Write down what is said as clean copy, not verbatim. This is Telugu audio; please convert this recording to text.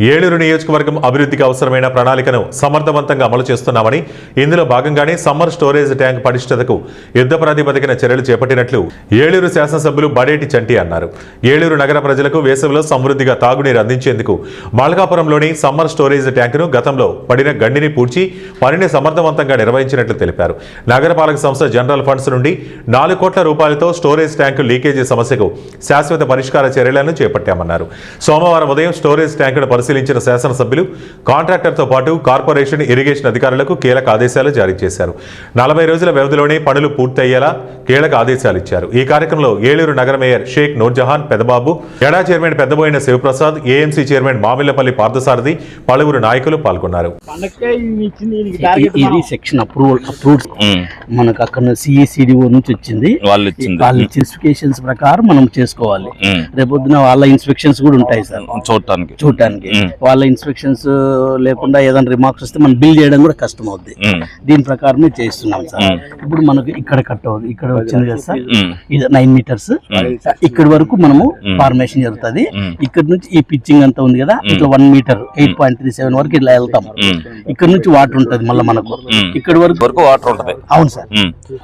ఏలూరు నియోజకవర్గం అభివృద్ధికి అవసరమైన ప్రణాళికను సమర్థవంతంగా అమలు చేస్తున్నామని ఇందులో భాగంగానే సమ్మర్ స్టోరేజ్ ట్యాంక్ పటిష్టతకు యుద్ధ ప్రాతిపదికన చర్యలు చేపట్టినట్లు ఏలూరు శాసనసభ్యులు బడేటి చంటి అన్నారు. ఏలూరు నగర ప్రజలకు వేసవిలో సమృద్ధిగా తాగునీరు అందించేందుకు మాల్కాపురంలోని సమ్మర్ స్టోరేజ్ ట్యాంకును గతంలో పడిన గండిని పూడ్చి పనిని సమర్థవంతంగా నిర్వహించినట్లు తెలిపారు. నగరపాలక సంస్థ జనరల్ ఫండ్స్ నుండి 4 కోట్ల రూపాయలతో స్టోరేజ్ ట్యాంకు లీకేజీ సమస్యకు శాశ్వత పరిష్కార చర్యలను చేపట్టామన్నారు. సోమవారం ఉదయం స్టోరేజ్ ట్యాంకును పరిశీలించిన శాసనసభ్యులు కాంట్రాక్టర్తో పాటు కార్పొరేషన్ ఇరిగేషన్ అధికారులకు కీలక ఆదేశాలు జారీ చేశారు. 40 రోజుల వ్యవధిలోనే పనులు పూర్తయ్యేలా కీలక ఆదేశాలు ఇచ్చారు. ఈ కార్యక్రమంలో ఏలూరు నగర మేయర్ షేక్ నూర్జహాన్ పెద్దబాబు, ఎడా chairman Peddaboina Sivaprasad, AMC chairman Mamillapalli Parthasarathi, పలువురు నాయకులు పాల్గొన్నారు. ఇది సెక్షన్ అప్రూవ్డ్ మనకు అక్కడ సిఈసిడిఓ నుంచి వచ్చింది. వాళ్ళ ఇన్స్పెక్షన్స్ ప్రకారం మనం చేసుకోవాలి. రేపొద్దున వాళ్ళ ఇన్స్పెక్షన్స్ కూడా ఉంటాయి సార్, చూడటానికి. వాళ్ళ ఇన్స్పెక్షన్స్ లేకుండా ఏదైనా రిమార్క్స్ వస్తే మనం బిల్ చేయడం కూడా కష్టం అవుద్ది. దీని ప్రకారమే చేస్తున్నాం సార్. ఇప్పుడు మనకు ఇక్కడ కట్ అవుతుంది, ఇక్కడ వచ్చింది కదా సార్, ఇది 9 మీటర్స్. ఇక్కడ వరకు మనము ఫార్మేషన్ జరుగుతుంది. ఇక్కడ నుంచి ఈ పిచ్చింగ్ అంతా ఉంది కదా, ఇట్లా 1 మీటర్ 8.37 వరకు ఇట్లా వెళ్తాం. ఇక్కడ నుంచి వాటర్ ఉంటది, మళ్ళీ మనకు ఇక్కడ వరకు వాటర్ ఉంటది. అవును సార్.